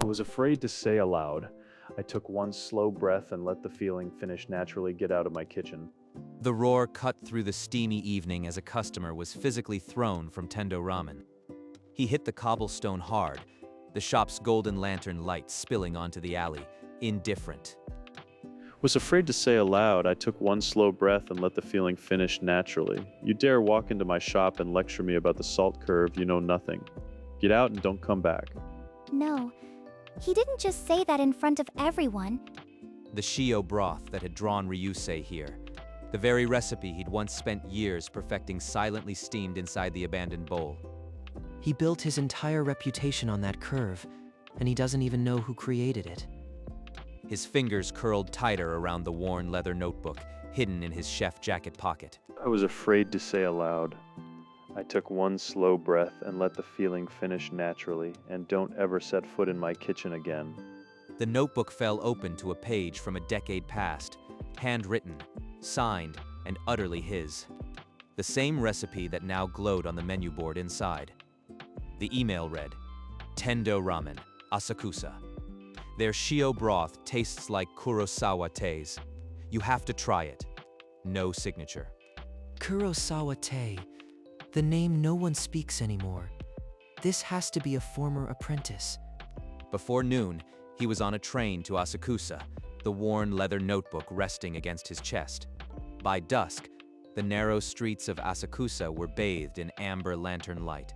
was afraid to say aloud. I took one slow breath and let the feeling finish naturally get out of my kitchen. The roar cut through the steamy evening as a customer was physically thrown from Tendo Ramen. He hit the cobblestone hard, the shop's golden lantern light spilling onto the alley, indifferent. Was afraid to say aloud. I took one slow breath and let the feeling finish naturally. You dare walk into my shop and lecture me about the salt curve, you know nothing. Get out and don't come back. No, he didn't just say that in front of everyone. The shio broth that had drawn Ryusei here. The very recipe he'd once spent years perfecting silently steamed inside the abandoned bowl. He built his entire reputation on that curve, and he doesn't even know who created it. His fingers curled tighter around the worn leather notebook, hidden in his chef jacket pocket. I was afraid to say aloud. I took one slow breath and let the feeling finish naturally, and don't ever set foot in my kitchen again. The notebook fell open to a page from a decade past, handwritten, signed, and utterly his. The same recipe that now glowed on the menu board inside. The email read, Tendo Ramen, Asakusa. Their shio broth tastes like Kurosawa teas. You have to try it. No signature. Kurosawa Tei, the name no one speaks anymore. This has to be a former apprentice. Before noon, he was on a train to Asakusa, the worn leather notebook resting against his chest. By dusk, the narrow streets of Asakusa were bathed in amber lantern light.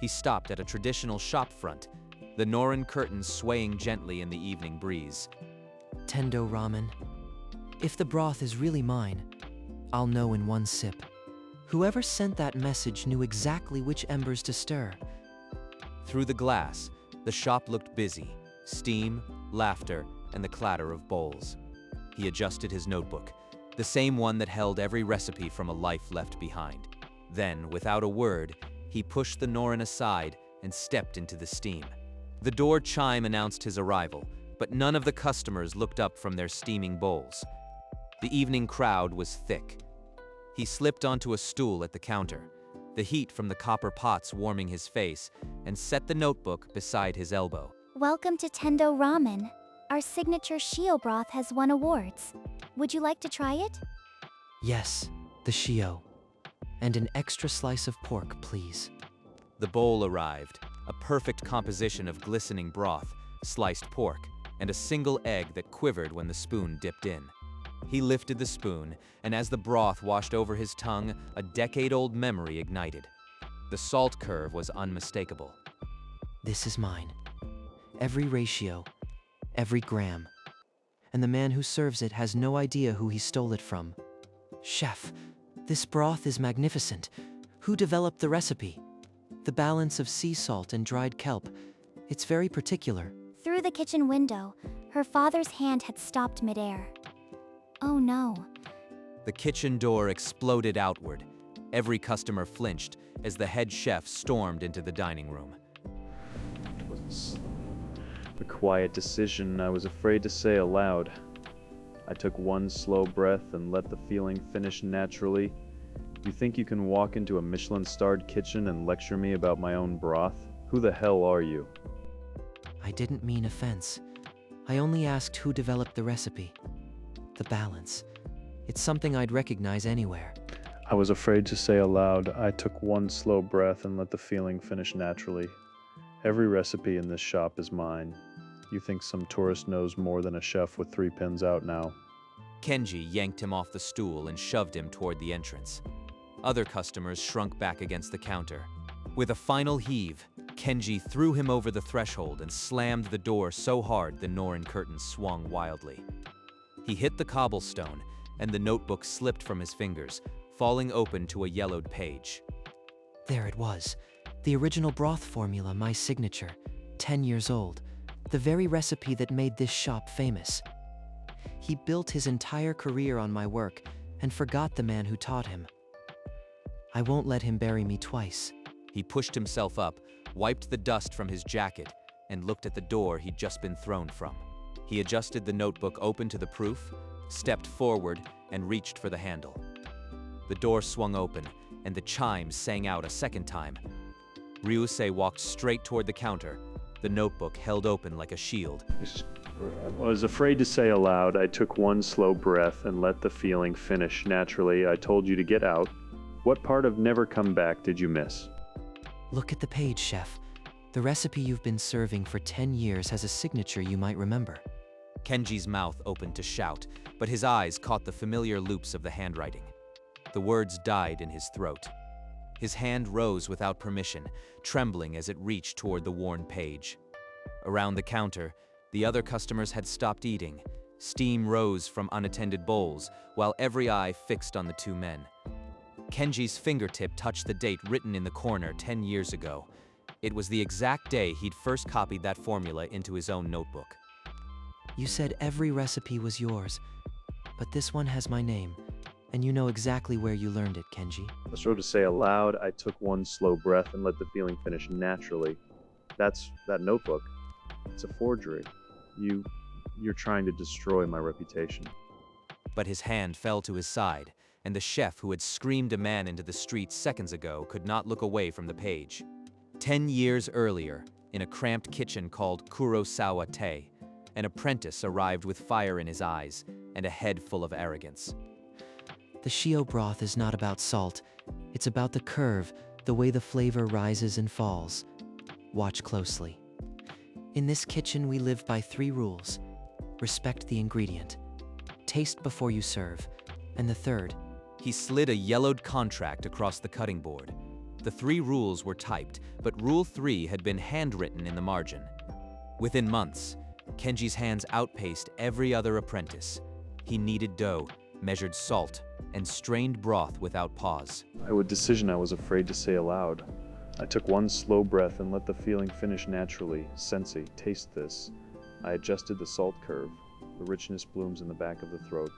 He stopped at a traditional shop front, the Norin curtains swaying gently in the evening breeze. Tendo Ramen. If the broth is really mine, I'll know in one sip. Whoever sent that message knew exactly which embers to stir. Through the glass, the shop looked busy, steam, laughter, and the clatter of bowls. He adjusted his notebook, the same one that held every recipe from a life left behind. Then, without a word, he pushed the Norin aside and stepped into the steam. The door chime announced his arrival, but none of the customers looked up from their steaming bowls. The evening crowd was thick. He slipped onto a stool at the counter, the heat from the copper pots warming his face, and set the notebook beside his elbow. Welcome to Tendo Ramen. Our signature shio broth has won awards. Would you like to try it? Yes, the shio. And an extra slice of pork, please. The bowl arrived, a perfect composition of glistening broth, sliced pork, and a single egg that quivered when the spoon dipped in. He lifted the spoon, and as the broth washed over his tongue, a decade-old memory ignited. The salt curve was unmistakable. This is mine. Every ratio, every gram. And the man who serves it has no idea who he stole it from. Chef, this broth is magnificent. Who developed the recipe? The balance of sea salt and dried kelp. It's very particular. Through the kitchen window, her father's hand had stopped midair. Oh no. The kitchen door exploded outward. Every customer flinched as the head chef stormed into the dining room. It was a quiet decision I was afraid to say aloud. I took one slow breath and let the feeling finish naturally. You think you can walk into a Michelin-starred kitchen and lecture me about my own broth? Who the hell are you? I didn't mean offense. I only asked who developed the recipe. The balance. It's something I'd recognize anywhere. I was afraid to say aloud. I took one slow breath and let the feeling finish naturally. Every recipe in this shop is mine. You think some tourist knows more than a chef with 3 pins out now. Kenji yanked him off the stool and shoved him toward the entrance. Other customers shrunk back against the counter. With a final heave, Kenji threw him over the threshold and slammed the door so hard the Norin curtains swung wildly. He hit the cobblestone, and the notebook slipped from his fingers, falling open to a yellowed page. There it was. The original broth formula, my signature. 10 years old. The very recipe that made this shop famous. He built his entire career on my work and forgot the man who taught him. I won't let him bury me twice. He pushed himself up, wiped the dust from his jacket, and looked at the door he'd just been thrown from. He adjusted the notebook open to the proof, stepped forward, and reached for the handle. The door swung open, and the chimes sang out a second time. Ryusei walked straight toward the counter, the notebook held open like a shield. I was afraid to say aloud. I took one slow breath and let the feeling finish naturally. I told you to get out. What part of never come back did you miss? Look at the page, Chef. The recipe you've been serving for 10 years has a signature you might remember. Kenji's mouth opened to shout, but his eyes caught the familiar loops of the handwriting. The words died in his throat. His hand rose without permission, trembling as it reached toward the worn page. Around the counter, the other customers had stopped eating. Steam rose from unattended bowls, while every eye fixed on the two men. Kenji's fingertip touched the date written in the corner 10 years ago. It was the exact day he'd first copied that formula into his own notebook. You said every recipe was yours, but this one has my name, and you know exactly where you learned it, Kenji. I was afraid to say aloud. I took one slow breath and let the feeling finish naturally. That's that notebook. It's a forgery. You're trying to destroy my reputation. But his hand fell to his side, and the chef who had screamed a man into the street seconds ago could not look away from the page. 10 years earlier, in a cramped kitchen called Kurosawa Te, an apprentice arrived with fire in his eyes and a head full of arrogance. The shio broth is not about salt. It's about the curve, the way the flavor rises and falls. Watch closely. In this kitchen, we live by 3 rules. Respect the ingredient. Taste before you serve. And the third. He slid a yellowed contract across the cutting board. The 3 rules were typed, but Rule 3 had been handwritten in the margin. Within months, Kenji's hands outpaced every other apprentice. He kneaded dough, measured salt, and strained broth without pause. A decision I was afraid to say aloud. I took one slow breath and let the feeling finish naturally. Sensei, taste this. I adjusted the salt curve. The richness blooms in the back of the throat.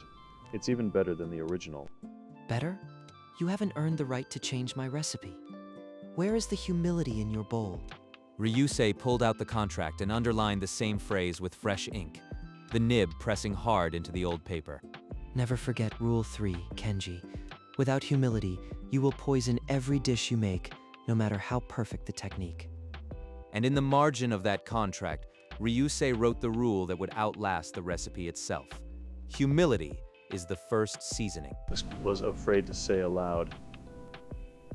It's even better than the original. Better? You haven't earned the right to change my recipe. Where is the humility in your bowl? Ryusei pulled out the contract and underlined the same phrase with fresh ink, the nib pressing hard into the old paper. Never forget Rule 3, Kenji. Without humility, you will poison every dish you make, no matter how perfect the technique. And in the margin of that contract, Ryusei wrote the rule that would outlast the recipe itself. Humility is the first seasoning. I was afraid to say aloud.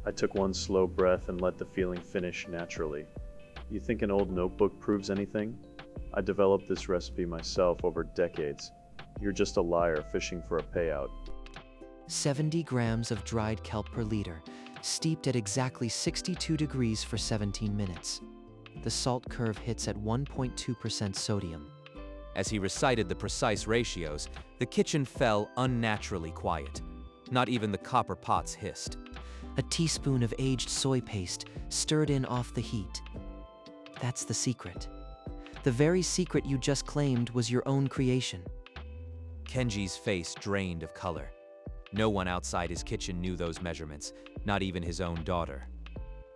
I took one slow breath and let the feeling finish naturally. You think an old notebook proves anything? I developed this recipe myself over decades. You're just a liar fishing for a payout. 70 grams of dried kelp per liter, steeped at exactly 62 degrees for 17 minutes. The salt curve hits at 1.2% sodium. As he recited the precise ratios, the kitchen fell unnaturally quiet. Not even the copper pots hissed. A teaspoon of aged soy paste stirred in off the heat. That's the secret. The very secret you just claimed was your own creation. Kenji's face drained of color. No one outside his kitchen knew those measurements, not even his own daughter.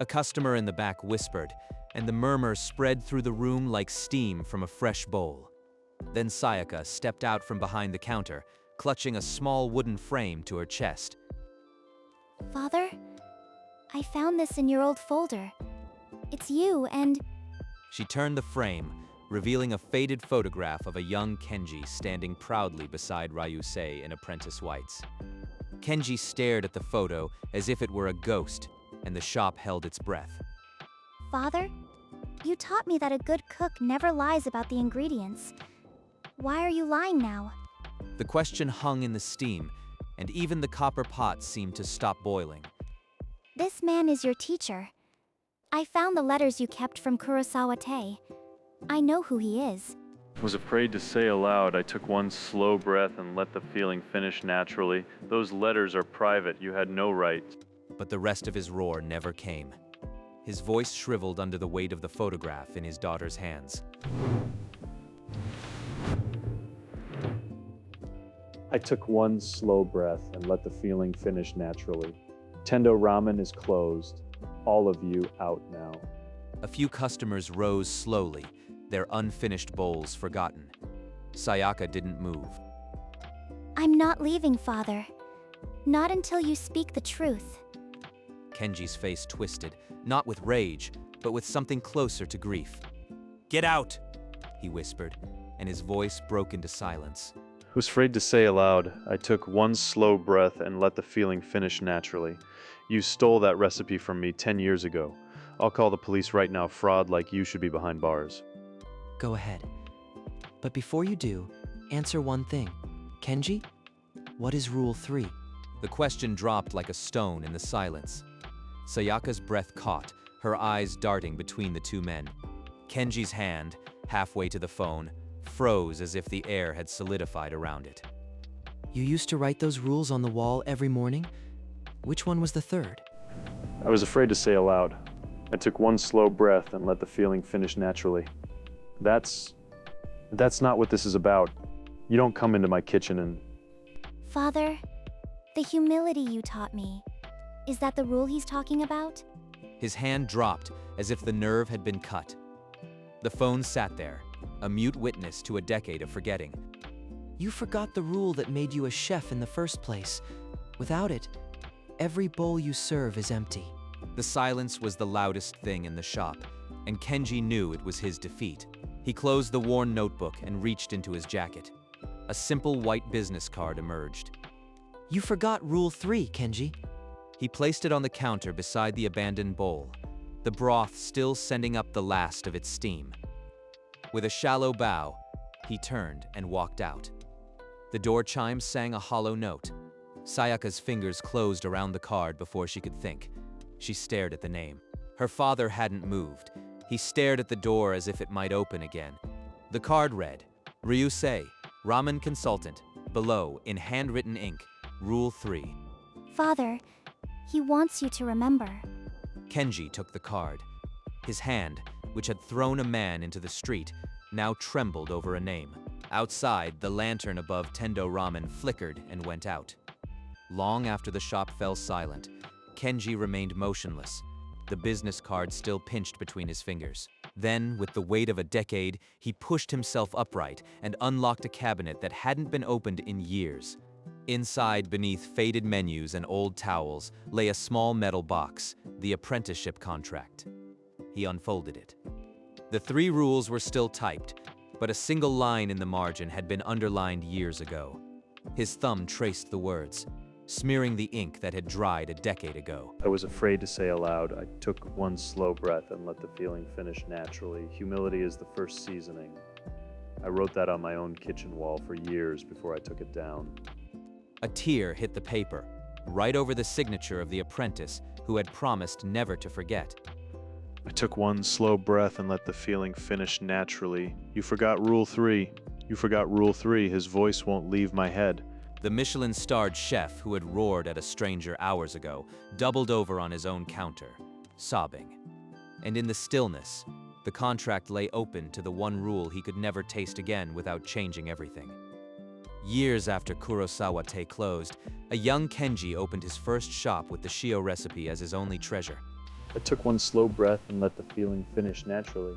A customer in the back whispered, and the murmur spread through the room like steam from a fresh bowl. Then Sayaka stepped out from behind the counter, clutching a small wooden frame to her chest. Father, I found this in your old folder. It's you and... She turned the frame, revealing a faded photograph of a young Kenji standing proudly beside Ryusei in apprentice whites. Kenji stared at the photo as if it were a ghost, and the shop held its breath. Father, you taught me that a good cook never lies about the ingredients. Why are you lying now? The question hung in the steam, and even the copper pots seemed to stop boiling. This man is your teacher. I found the letters you kept from Kurosawa Te. I know who he is. I was afraid to say aloud. I took one slow breath and let the feeling finish naturally. Those letters are private. You had no right. But the rest of his roar never came. His voice shriveled under the weight of the photograph in his daughter's hands. I took one slow breath and let the feeling finish naturally. Tendo Ramen is closed. All of you out now. A few customers rose slowly, their unfinished bowls forgotten. Sayaka didn't move. I'm not leaving, Father. Not until you speak the truth. Kenji's face twisted, not with rage, but with something closer to grief. Get out, he whispered, and his voice broke into silence. I was afraid to say aloud. I took one slow breath and let the feeling finish naturally. You stole that recipe from me 10 years ago. I'll call the police right now. Fraud like you should be behind bars. Go ahead. But before you do, answer one thing. Kenji, what is Rule 3? The question dropped like a stone in the silence. Sayaka's breath caught, her eyes darting between the two men. Kenji's hand, halfway to the phone, froze as if the air had solidified around it. You used to write those rules on the wall every morning? Which one was the third? I was afraid to say aloud. I took one slow breath and let the feeling finish naturally. That's not what this is about. You don't come into my kitchen and... Father, the humility you taught me, is that the rule he's talking about? His hand dropped as if the nerve had been cut. The phone sat there, a mute witness to a decade of forgetting. You forgot the rule that made you a chef in the first place. Without it, every bowl you serve is empty. The silence was the loudest thing in the shop, and Kenji knew it was his defeat. He closed the worn notebook and reached into his jacket. A simple white business card emerged. You forgot Rule 3, Kenji. He placed it on the counter beside the abandoned bowl, the broth still sending up the last of its steam. With a shallow bow, he turned and walked out. The door chime sang a hollow note. Sayaka's fingers closed around the card before she could think. She stared at the name. Her father hadn't moved. He stared at the door as if it might open again. The card read, Ryusei, Ramen Consultant. Below, in handwritten ink, Rule 3. Father, he wants you to remember. Kenji took the card. His hand, which had thrown a man into the street, now trembled over a name. Outside, the lantern above Tendo Ramen flickered and went out. Long after the shop fell silent, Kenji remained motionless, the business card still pinched between his fingers. Then, with the weight of a decade, he pushed himself upright and unlocked a cabinet that hadn't been opened in years. Inside, beneath faded menus and old towels, lay a small metal box, the apprenticeship contract. He unfolded it. The 3 rules were still typed, but a single line in the margin had been underlined years ago. His thumb traced the words, smearing the ink that had dried a decade ago. I was afraid to say aloud. I took one slow breath and let the feeling finish naturally. Humility is the first seasoning. I wrote that on my own kitchen wall for years before I took it down. A tear hit the paper, right over the signature of the apprentice who had promised never to forget. I took one slow breath and let the feeling finish naturally. You forgot Rule 3. You forgot Rule 3. His voice won't leave my head. The Michelin-starred chef who had roared at a stranger hours ago doubled over on his own counter, sobbing. And in the stillness, the contract lay open to the one rule he could never taste again without changing everything. Years after Kurosawa Tei closed, a young Kenji opened his first shop with the Shio recipe as his only treasure. I took one slow breath and let the feeling finish naturally.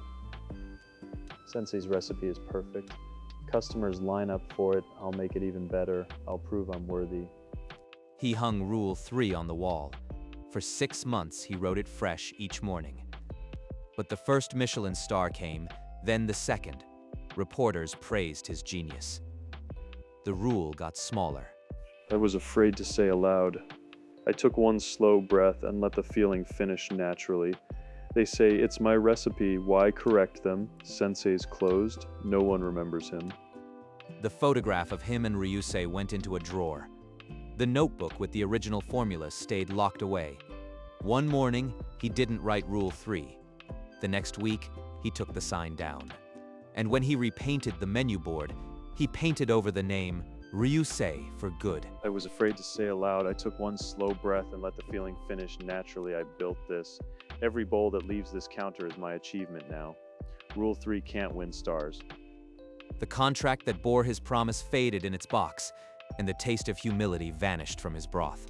Sensei's recipe is perfect. Customers line up for it. I'll make it even better. I'll prove I'm worthy. He hung Rule 3 on the wall. For 6 months, he wrote it fresh each morning. But the first Michelin star came, then the second. Reporters praised his genius. The rule got smaller. I was afraid to say aloud. I took one slow breath and let the feeling finish naturally. They say, it's my recipe, why correct them? Sensei's closed, no one remembers him. The photograph of him and Ryusei went into a drawer. The notebook with the original formulas stayed locked away. One morning, he didn't write Rule 3. The next week, he took the sign down. And when he repainted the menu board, he painted over the name Ryusei for good. I was afraid to say aloud. I took one slow breath and let the feeling finish naturally. I built this. Every bowl that leaves this counter is my achievement now. Rule 3 can't win stars. The contract that bore his promise faded in its box, and the taste of humility vanished from his broth.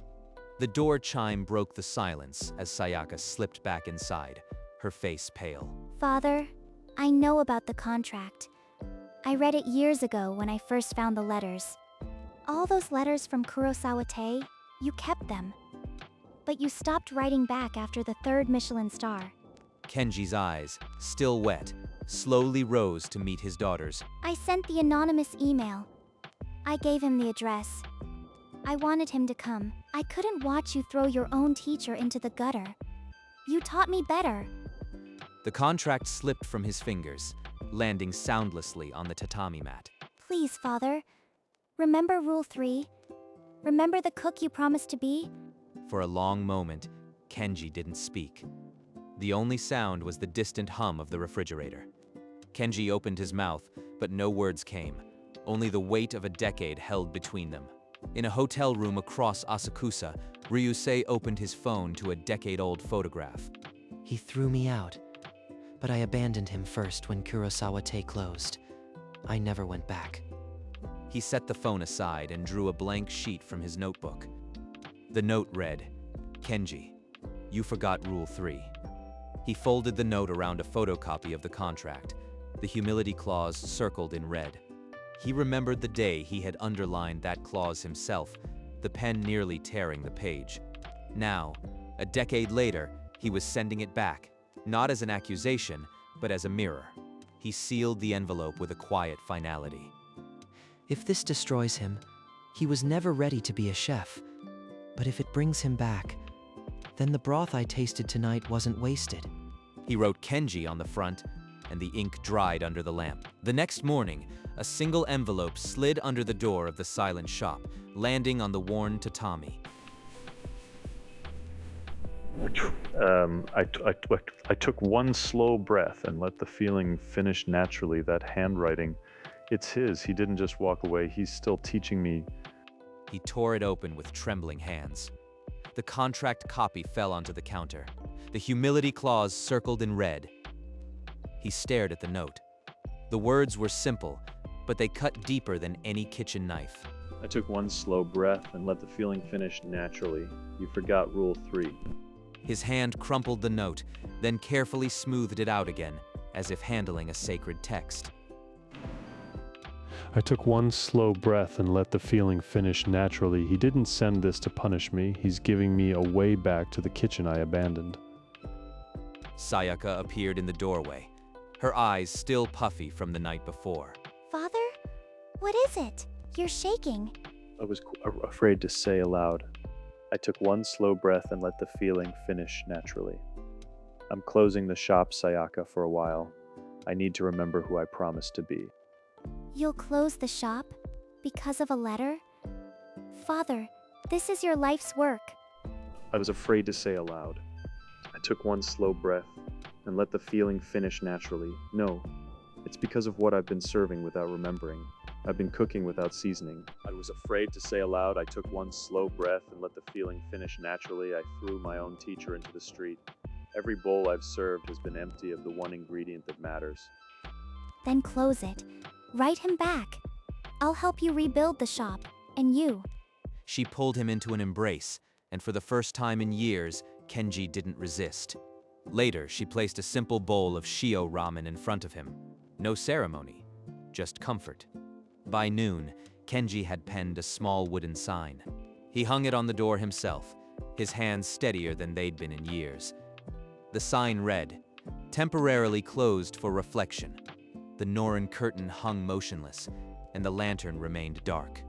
The door chime broke the silence as Sayaka slipped back inside, her face pale. Father, I know about the contract. I read it years ago when I first found the letters. All those letters from Kurosawa Tei, you kept them. But you stopped writing back after the 3rd Michelin star. Kenji's eyes, still wet, slowly rose to meet his daughters. I sent the anonymous email. I gave him the address. I wanted him to come. I couldn't watch you throw your own teacher into the gutter. You taught me better. The contract slipped from his fingers, landing soundlessly on the tatami mat. Please, Father. Remember Rule 3? Remember the cook you promised to be? For a long moment, Kenji didn't speak. The only sound was the distant hum of the refrigerator. Kenji opened his mouth, but no words came. Only the weight of a decade held between them. In a hotel room across Asakusa, Ryusei opened his phone to a decade-old photograph. He threw me out, but I abandoned him first when Kurosawa-te closed. I never went back. He set the phone aside and drew a blank sheet from his notebook. The note read, "Kenji, you forgot Rule 3. He folded the note around a photocopy of the contract, the humility clause circled in red. He remembered the day he had underlined that clause himself, the pen nearly tearing the page. Now, a decade later, he was sending it back, not as an accusation, but as a mirror. He sealed the envelope with a quiet finality. If this destroys him, he was never ready to be a chef. But if it brings him back, then the broth I tasted tonight wasn't wasted. He wrote Kenji on the front, and the ink dried under the lamp. The next morning, a single envelope slid under the door of the silent shop, landing on the worn tatami. I took one slow breath and let the feeling finish naturally. That handwriting, it's his. He didn't just walk away. He's still teaching me. He tore it open with trembling hands. The contract copy fell onto the counter. The humility clause circled in red. He stared at the note. The words were simple, but they cut deeper than any kitchen knife. I took one slow breath and let the feeling finish naturally. You forgot Rule 3. His hand crumpled the note, then carefully smoothed it out again, as if handling a sacred text. I took one slow breath and let the feeling finish naturally. He didn't send this to punish me. He's giving me a way back to the kitchen I abandoned. Sayaka appeared in the doorway, her eyes still puffy from the night before. Father? What is it? You're shaking. I was afraid to say aloud. I took one slow breath and let the feeling finish naturally. I'm closing the shop, Sayaka, for a while. I need to remember who I promised to be. You'll close the shop? Because of a letter? Father, this is your life's work. I was afraid to say aloud. I took one slow breath and let the feeling finish naturally. No, it's because of what I've been serving without remembering. I've been cooking without seasoning. I was afraid to say aloud. I took one slow breath and let the feeling finish naturally. I threw my own teacher into the street. Every bowl I've served has been empty of the one ingredient that matters. Then close it. Write him back. I'll help you rebuild the shop, and you. She pulled him into an embrace, and for the first time in years, Kenji didn't resist. Later, she placed a simple bowl of shio ramen in front of him. No ceremony, just comfort. By noon, Kenji had penned a small wooden sign. He hung it on the door himself, his hands steadier than they'd been in years. The sign read, "Temporarily closed for reflection." The Norin curtain hung motionless, and the lantern remained dark.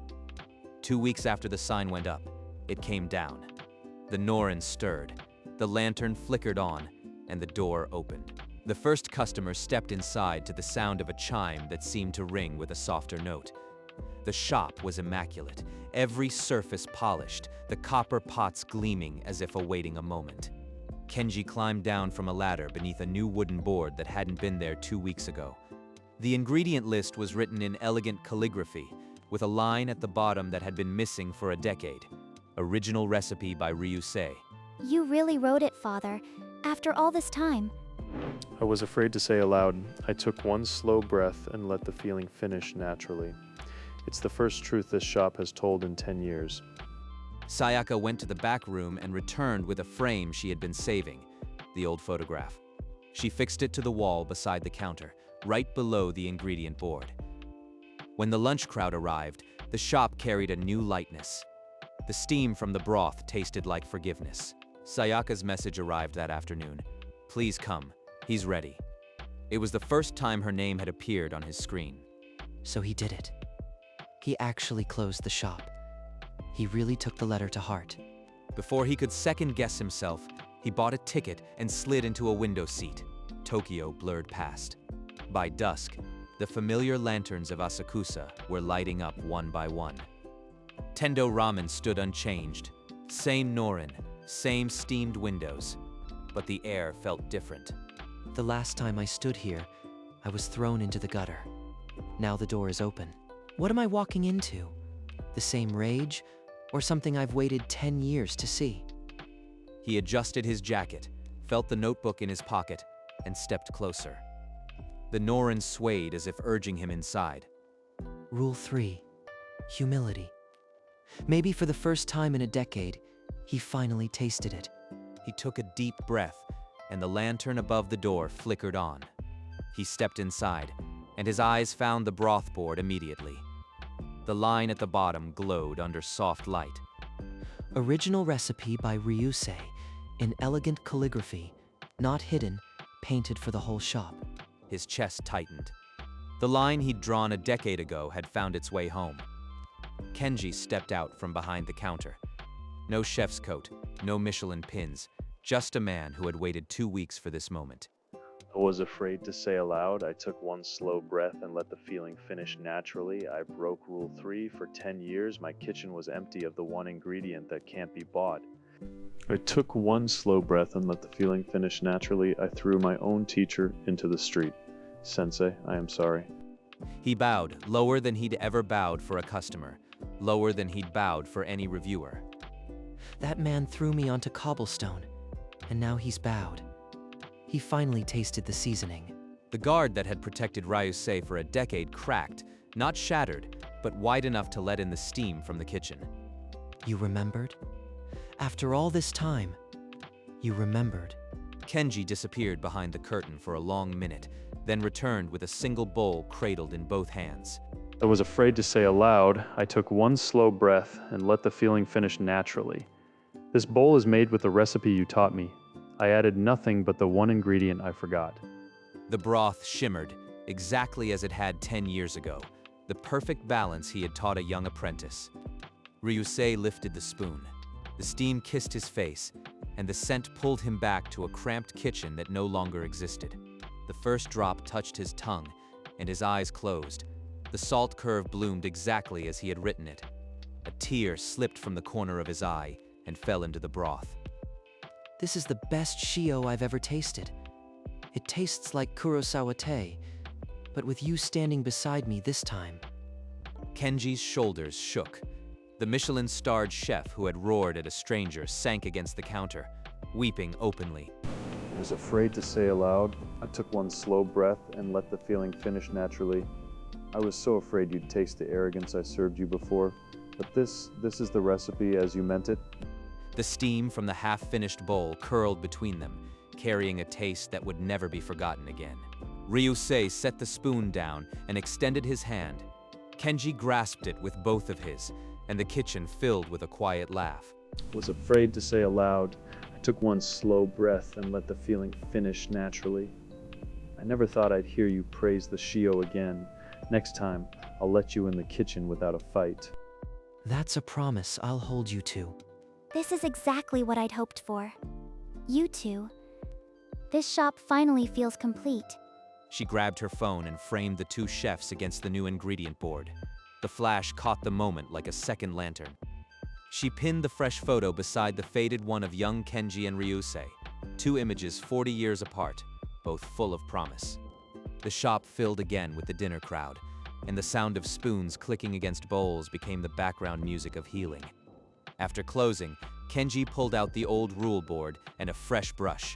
2 weeks after the sign went up, it came down. The Norin stirred, the lantern flickered on, and the door opened. The first customer stepped inside to the sound of a chime that seemed to ring with a softer note. The shop was immaculate, every surface polished, the copper pots gleaming as if awaiting a moment. Kenji climbed down from a ladder beneath a new wooden board that hadn't been there 2 weeks ago. The ingredient list was written in elegant calligraphy, with a line at the bottom that had been missing for a decade. Original recipe by Ryusei. You really wrote it, Father, after all this time. I was afraid to say aloud. I took one slow breath and let the feeling finish naturally. It's the first truth this shop has told in 10 years. Sayaka went to the back room and returned with a frame she had been saving, the old photograph. She fixed it to the wall beside the counter, right below the ingredient board. When the lunch crowd arrived, the shop carried a new lightness. The steam from the broth tasted like forgiveness. Sayaka's message arrived that afternoon. "Please come. He's ready." It was the first time her name had appeared on his screen. So he did it. He actually closed the shop. He really took the letter to heart. Before he could second-guess himself, he bought a ticket and slid into a window seat. Tokyo blurred past. By dusk, the familiar lanterns of Asakusa were lighting up one by one. Tendo Ramen stood unchanged. Same Norin, same steamed windows. But the air felt different. The last time I stood here, I was thrown into the gutter. Now the door is open. What am I walking into? The same rage, or something I've waited 10 years to see? He adjusted his jacket, felt the notebook in his pocket, and stepped closer. The Norin swayed as if urging him inside. Rule 3. Humility. Maybe for the first time in a decade, he finally tasted it. He took a deep breath, and the lantern above the door flickered on. He stepped inside, and his eyes found the broth board immediately. The line at the bottom glowed under soft light. Original recipe by Ryusei, in elegant calligraphy, not hidden, painted for the whole shop. His chest tightened. The line he'd drawn a decade ago had found its way home. Kenji stepped out from behind the counter. No chef's coat, no Michelin pins, just a man who had waited 2 weeks for this moment. I was afraid to say aloud. I took one slow breath and let the feeling finish naturally. I broke Rule 3. For 10 years, my kitchen was empty of the one ingredient that can't be bought. I took one slow breath and let the feeling finish naturally. I threw my own teacher into the street. Sensei, I am sorry. He bowed, lower than he'd ever bowed for a customer, lower than he'd bowed for any reviewer. That man threw me onto cobblestone, and now he's bowed. He finally tasted the seasoning. The guard that had protected Ryusei for a decade cracked, not shattered, but wide enough to let in the steam from the kitchen. You remembered? After all this time, you remembered. Kenji disappeared behind the curtain for a long minute, then returned with a single bowl cradled in both hands. I was afraid to say aloud. I took one slow breath and let the feeling finish naturally. This bowl is made with the recipe you taught me. I added nothing but the one ingredient I forgot. The broth shimmered, exactly as it had 10 years ago, the perfect balance he had taught a young apprentice. Ryusei lifted the spoon. The steam kissed his face, and the scent pulled him back to a cramped kitchen that no longer existed. The first drop touched his tongue, and his eyes closed. The salt curve bloomed exactly as he had written it. A tear slipped from the corner of his eye and fell into the broth. This is the best shio I've ever tasted. It tastes like Kurosawa tei, but with you standing beside me this time. Kenji's shoulders shook. The Michelin-starred chef who had roared at a stranger sank against the counter, weeping openly. I was afraid to say aloud. I took one slow breath and let the feeling finish naturally. I was so afraid you'd taste the arrogance I served you before. But this is the recipe as you meant it. The steam from the half-finished bowl curled between them, carrying a taste that would never be forgotten again. Ryusei set the spoon down and extended his hand. Kenji grasped it with both of his, and the kitchen filled with a quiet laugh. I was afraid to say aloud. I took one slow breath and let the feeling finish naturally. I never thought I'd hear you praise the shio again. Next time, I'll let you in the kitchen without a fight. That's a promise I'll hold you to. This is exactly what I'd hoped for. You two. This shop finally feels complete. She grabbed her phone and framed the two chefs against the new ingredient board. The flash caught the moment like a second lantern. She pinned the fresh photo beside the faded one of young Kenji and Ryusei, 2 images 40 years apart, both full of promise. The shop filled again with the dinner crowd, and the sound of spoons clicking against bowls became the background music of healing. After closing, Kenji pulled out the old rule board and a fresh brush.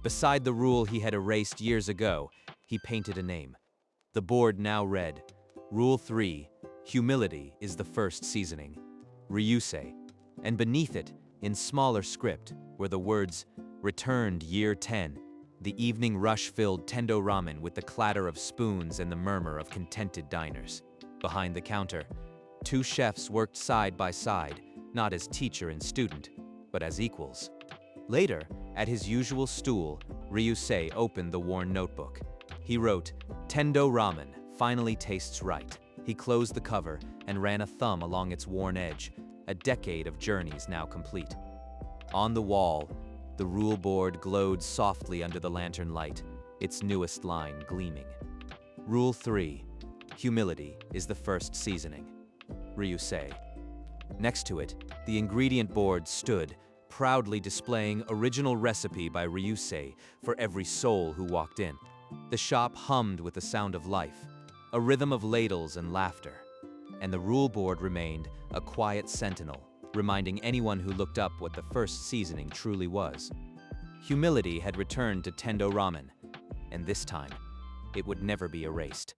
Beside the rule he had erased years ago, he painted a name. The board now read, Rule 3, Humility is the first seasoning. Ryusei. And beneath it, in smaller script, were the words, Returned Year 10. The evening rush filled Tendo Ramen with the clatter of spoons and the murmur of contented diners. Behind the counter, 2 chefs worked side by side, not as teacher and student, but as equals. Later, at his usual stool, Ryusei opened the worn notebook. He wrote, "Tendo ramen finally tastes right." He closed the cover and ran a thumb along its worn edge, a decade of journeys now complete. On the wall, the rule board glowed softly under the lantern light, its newest line gleaming. Rule 3. Humility is the first seasoning. Ryusei. Next to it, the ingredient board stood, proudly displaying original recipe by Ryusei for every soul who walked in. The shop hummed with the sound of life, a rhythm of ladles and laughter. And the rule board remained a quiet sentinel, reminding anyone who looked up what the first seasoning truly was. Humility had returned to Tendo Ramen, and this time, it would never be erased.